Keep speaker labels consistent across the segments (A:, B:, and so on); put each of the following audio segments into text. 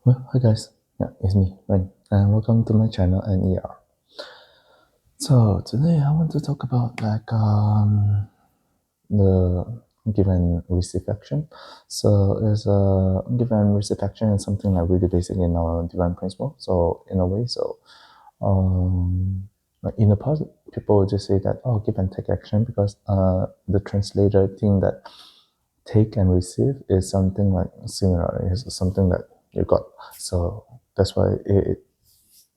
A: Well, hi guys. Yeah, it's me, Ren, and welcome to my channel and ER. So today I want to talk about the give and receive action. So is a give and receive action is something like really basic in our divine principle. So in a way, like in the past, people would just say that give and take action because the translator think that take and receive is something like similar. It's something that you got. So that's why it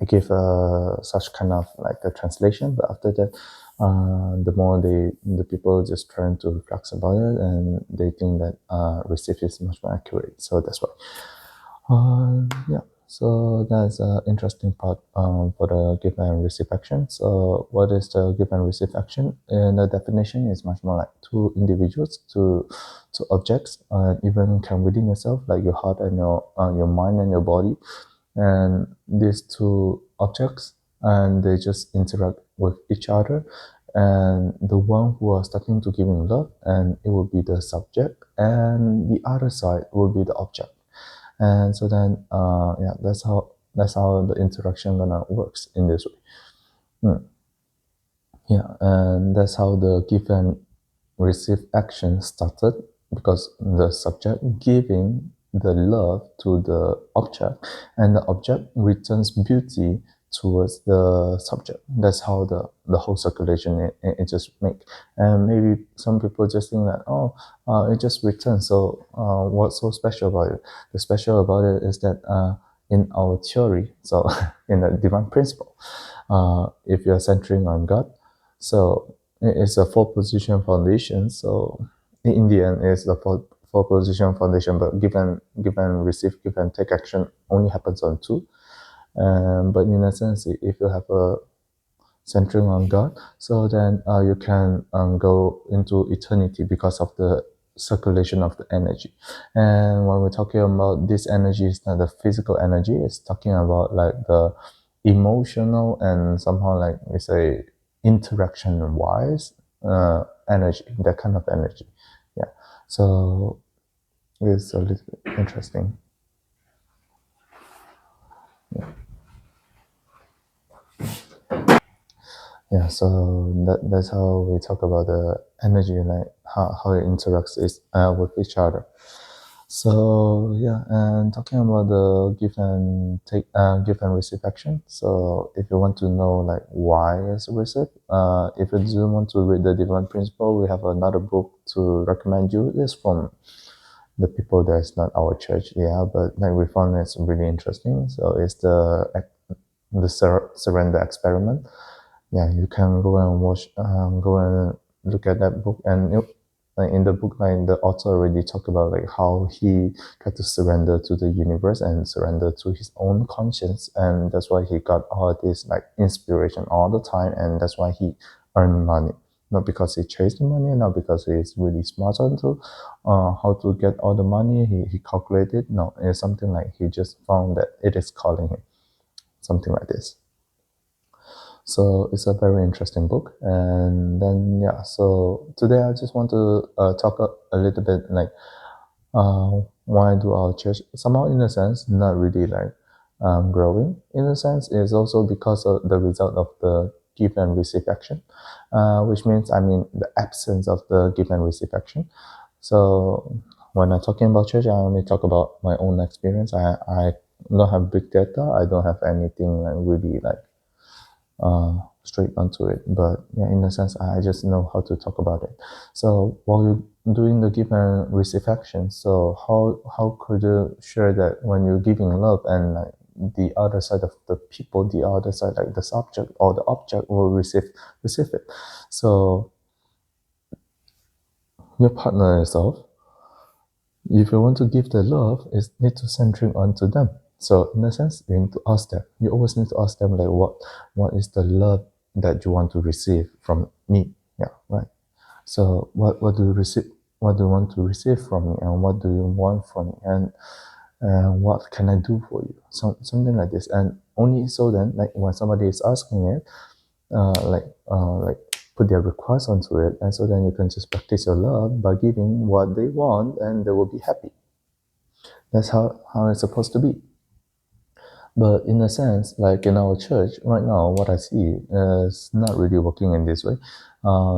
A: gave such kind of like a translation. But after that, the more the people just trying to reflect about it, and they think that receive is much more accurate. So that's why. Yeah. So that's an interesting part for the give and receive action. So what is the give and receive action? And the definition is much more like two individuals, two objects, even can within yourself, like your heart and your mind and your body, and these two objects, and they just interact with each other. And the one who are starting to giving love, and it will be the subject, and the other side will be the object. And so then yeah, that's how the interaction gonna works in this way. Yeah, and that's how the give and receive action started, because the subject giving the love to the object, and the object returns beauty towards the subject. That's how the whole circulation it just make. And maybe some people just think that it just returns. So what's so special about it? The special about it is that in our theory, so in the divine principle, if you're centering on God, so it's a four position foundation. So in the end, it's the four position foundation. But give and receive, give and take action only happens on two. But in a sense, if you have a centering on God, so then you can go into eternity because of the circulation of the energy. And when we're talking about this energy, it's not the physical energy. It's talking about like the emotional and somehow like we say interaction wise energy, that kind of energy. Yeah. So it's a little bit interesting. Yeah, so that's how we talk about the energy, like how it interacts with each other. So yeah, and talking about the give and receive action. So if you want to know like why is receive, if you do want to read the divine principle, we have another book to recommend you. It's from the people that's not our church, yeah, but like we found it's really interesting. So it's the surrender experiment. Yeah, you can go and watch, go and look at that book. And like in the book, like the author already talked about like how he tried to surrender to the universe and surrender to his own conscience, and that's why he got all this like inspiration all the time, and that's why he earned money. Not because he chased the money, not because he's really smart onto how to get all the money. He calculated. No, it's something like he just found that it is calling him, something like this. So it's a very interesting book. And then yeah, so today I just want to talk a little bit like why do our church somehow in a sense not really like growing in a sense is also because of the result of the give and receive action, which means I mean the absence of the give and receive action. So when I'm talking about church, I only talk about my own experience. I don't have big data. I don't have anything like really like straight onto it. But yeah, in a sense, I just know how to talk about it. So while you're doing the give and receive action, so how could you share that when you're giving love and like the other side of the people, the other side like the subject or the object will receive it. So your partner yourself, if you want to give the love, it need to centering onto them. So in a sense, you need to ask them. You always need to ask them like what is the love that you want to receive from me? Yeah, right. So what do you receive? What do you want to receive from me, and what do you want from me, and what can I do for you? Something like this, and only so then, like when somebody is asking it, like put their request onto it, and so then you can just practice your love by giving what they want, and they will be happy. That's how it's supposed to be. But in a sense, like in our church right now, what I see is not really working in this way.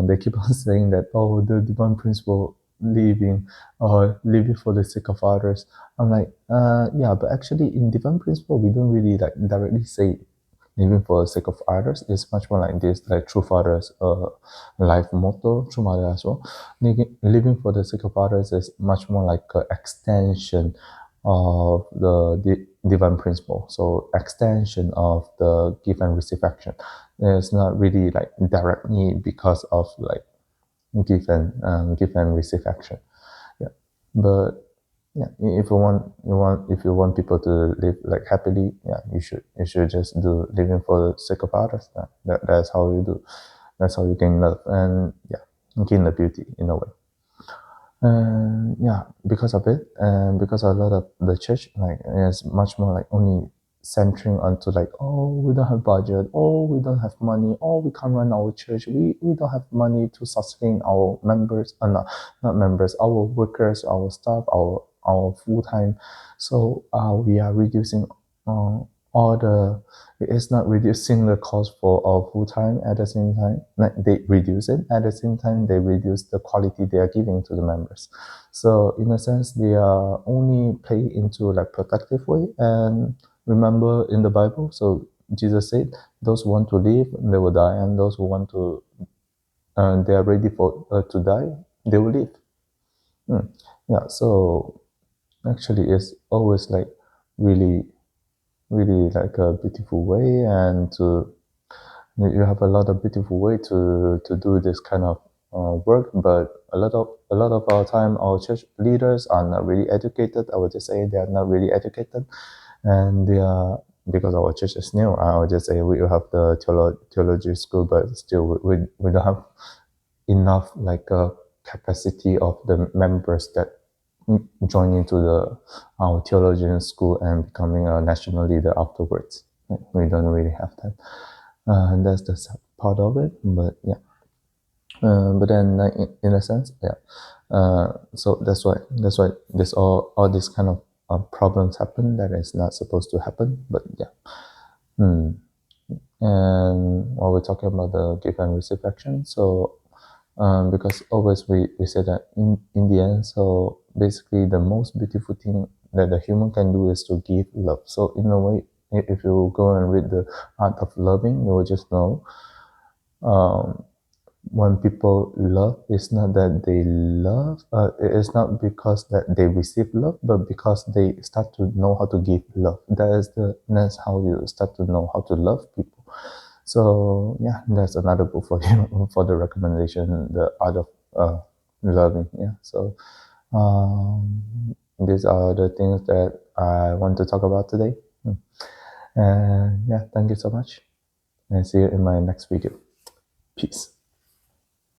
A: They keep on saying that, oh, the divine principle living or living for the sake of others. I'm like, yeah, but actually in divine principle, we don't really like directly say living for the sake of others. It's much more like this, like true fathers life motto, true mother as well. Living for the sake of others is much more like an extension of the divine principle. So extension of the give and receive action. It's not really like directly because of like give and receive action. Yeah, but yeah, if you want people to live like happily, yeah, you should just do living for the sake of others. That's how you do. That's how you gain love and yeah, gain the beauty in a way. And yeah, because of it, and because a lot of the church like is much more like only centering onto like, oh, we don't have budget, oh, we don't have money, oh, we can't run our church, we don't have money to sustain our members, not members, our workers, our staff, our full time. So we are reducing all the. It's not reducing the cost for our full time at the same time. Like they reduce it at the same time, they reduce the quality they are giving to the members. So in a sense, they are only play into like protective way. And remember in the Bible, so Jesus said, those who want to live, they will die, and those who want to, they are ready for to die, they will live. Yeah. So actually, it's always like really, really like a beautiful way, and to you have a lot of beautiful way to do this kind of work. But a lot of our time, our church leaders are not really educated. I would just say they are not really educated, and they are, because our church is new. I would just say we have the theology school, but still we don't have enough like capacity of the members that join into the our theologian school and becoming a national leader afterwards. We don't really have that. And that's the sad part of it. But yeah, but then like, in a sense, yeah. So that's why this all these kind of problems happen that is not supposed to happen. But yeah. And while we're talking about the give and receive action, so because always we say that in the end, so basically the most beautiful thing that the human can do is to give love. So in a way, if you go and read the art of loving, you will just know um, when people love, it's not that they love, it's not because that they receive love, but because they start to know how to give love. That's how you start to know how to love people. So yeah, that's another book for you for the recommendation, the art of loving. Yeah. So these are the things that I want to talk about today. And yeah, thank you so much, and see you in my next video. Peace.